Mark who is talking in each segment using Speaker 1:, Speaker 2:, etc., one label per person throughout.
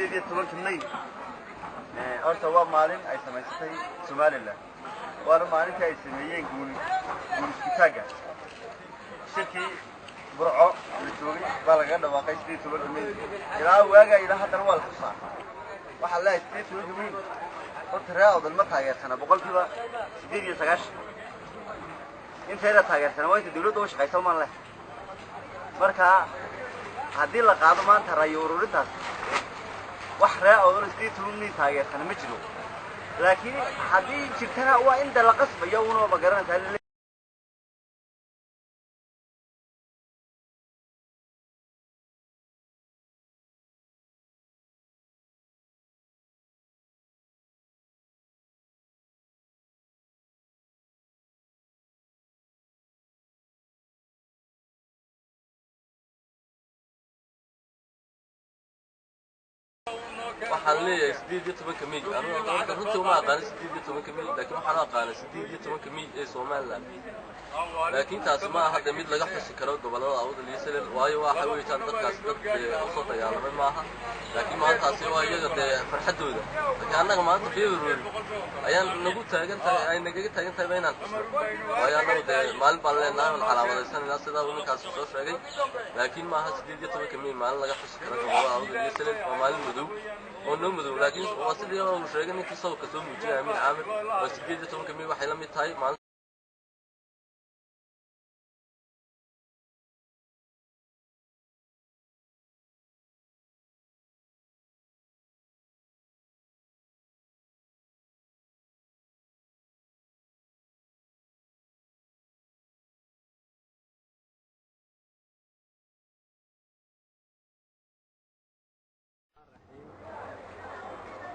Speaker 1: سيدي تمن كمية أرتوا مالين أي سماستي سوماليلا وأنا مالين كأي سميين جون كتاجة شركة برعو للتوجي بالغنا واقعي سيدي تمن كمية إلى واقع إلى هذا الوال حصان وحلا سيدي تمن كمية قلت راود المطاعية أنا بقول كذا سيدي يسقاش أنت هذا تاجر أنا وين تدلو دوش قيسوا من له مركها هذه اللقاء ما أنت رأيورو لتاس وحرا أو رستي تلوني تاجر أنا مجلو لكن هذه شفتها هو عند القصب يومنا بقرن هذا
Speaker 2: waxaan leeyahay 18 miig aniga runtii uma aqaan 18 miig laakiin waxaan aqaan 18 miig ee Soomaaliland laakiin taas ma aha mid laga xusi karo gobolada awdal iyo salil waayo waxa weey tan dadkaas dad soo dagaalamay maaha laakiin maantaasi waa iyaga farxadooda laakiin annaga maanta February ayaan nagu taagan tahay inaan waayo annaga maalin baan leenahay calaamadaysan sida uu ninkaas soo sheegay laakiin ma aha 18 miig maalin laga xusi karo gobolada awdal iyo salil oo maalin madow ونمذو لكن وصل يوم مشاركة إنك تصور كسوم وجه أمين عامر وسجل جتهم كمية وحيلا ميتاي مع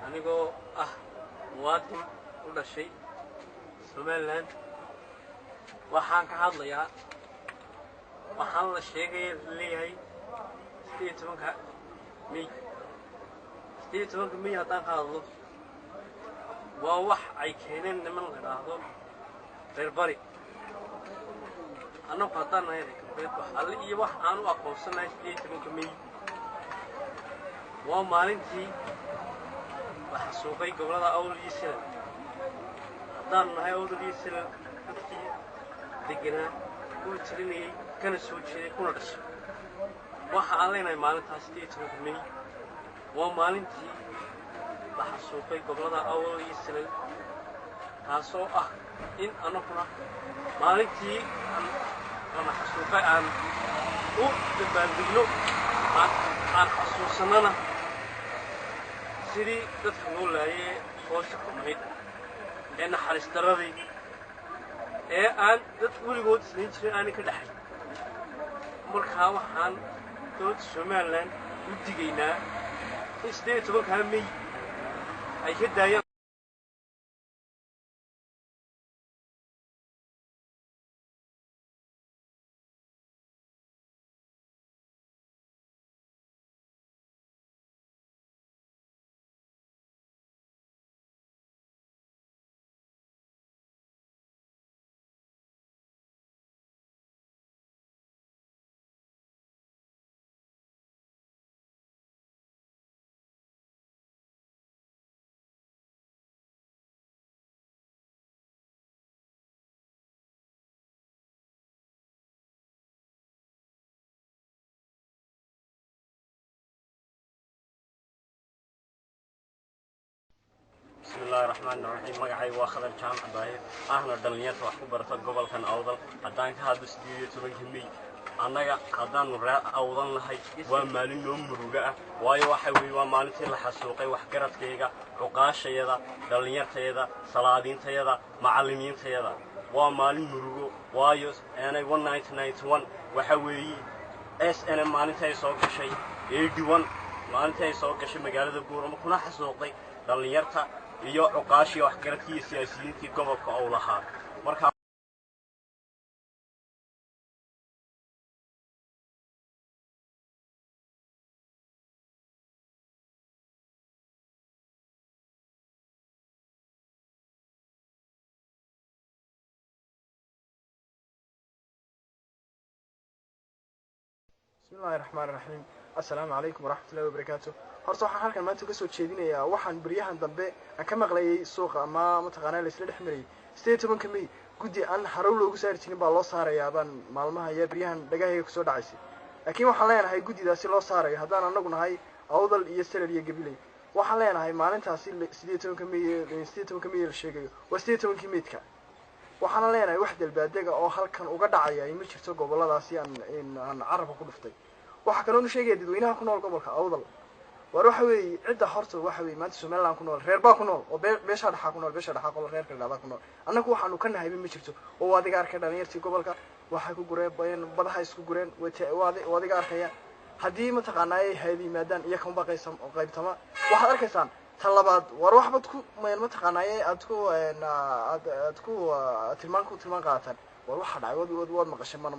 Speaker 3: anigoo muwaadin u dhashay Somaliland waxaan ka hadlayaa waxaan la sheegay leeyahay 18 May haddaan ka hadlo waa wax ay keeneen niman la yiraahdo reer bari annagu haddaan nahay alle iyo wax aan u aqoonsanahay 18 May waa maalintii وحسوقي قبلها أول يسير دان هاي أول يسير دقنا وتريني كان السوق شيء كنا رش وحالينا مالن تاسدي تقولني ومالن تي وحسوقي قبلها أول يسير هاسو إن أنا كنا مالن تي أنا حسوقي عن وتبادلوا عن حسوسنا sidii dadka loo laayay qoysku xumayd ee naxariis daradii ee aan dad weligood isla jirin aan ka dhaxay markaa waxaan dowladda Somaliland u digaynaa in 18 May ay ka daayaan بسم الله الرحمن الرحيم مقعي واخذ الجامع باهر أهنا دلنيات وحكو برطة قبل كان أوضل هدان كهادو 18 May annaga hadaan awdan lahay waa maalin loo muruga waayo waxa weey waa maalintii la xasuuqay wax garadkayga xuqaashayada dhalinyartayada salaadiintayada macallimiintayada waa maalin murugo waayo aanay 1991 waxa weey SNM maalintay soo gashay 81 maalintay soo gashay magaalada Buurama kuna xasuuqday dhalinyarta iyo xuqaashi wax garadkii siyaasiyiintii gobolka oo lahaa marka
Speaker 4: بسم الله الرحمن الرحيم. السلام عليكم ورحمة الله وبركاته. horta waxaan halkan maanta ka soo jeedinayaa waxaan baryahan dambe aan ka maqlayay suuqa ama mataqaanaa la isla dhex marayay 18 May guddi aan harow loogu saari jirin baa loo saarayaa baan maalmaha iyo baryahan dhagahayga ku soo dhacaysay laakiin waxaan leenahay guddidaasi loo saarayo haddaan anagu nahay awdal iyo salal iyo gabiley waxaan leenahay maalintaasi 18 May la sheegayo waa 18 May-ka waxaan leenahay wax dalbaadega oo halkan uga dhacaya ma jirto goboladaasi aan carabka ku dhuftay waxa kale oo sheegay dadweynaha ku nool gobolka awdal war waxa weey cidda horta waxa weey maanta Soomaaliland ku nool reer baa ku nool oo beesha dhaxa ku nool beesha dhaxa qol reer kale ku nool annagu waxaanu ka nahay ma jirto oo wadiga arkay dhalinyartii gobolka waxa ku gureen badaha isku gureen wadiga arkaya haddii ma taqaanaa ay hay'adi maadaan iyo kan baqaysan oo qaybtama waxaad arkaysaan talabaad war waxbad ku ma taqaanaa aad ku tilmaan qaataan war waxa dhacay wad maqashay ma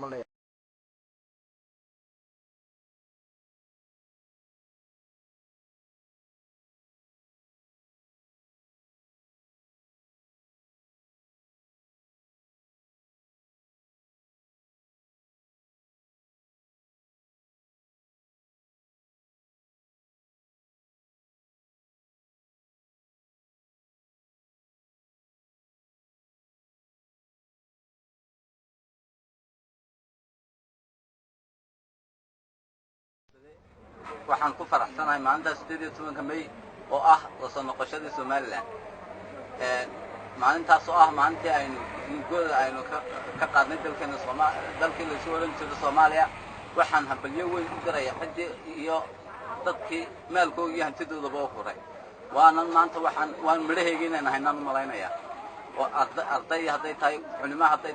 Speaker 5: waxaan ku faraxsanahay maalinta 18 May oo ah la soo noqoshada Soomaaliland maalintaas oo ah maalintii aynu ka qaadnay dalkeena dalkii la soo oran jiray Soomaaliya waxaan habalyo weyn u diray xiddi iyo dadkii maalkooda iyo hantidooda u furay waana maanta waan midhaheegiina haynaan malaynaya oo arday hadday tahay culimada hadday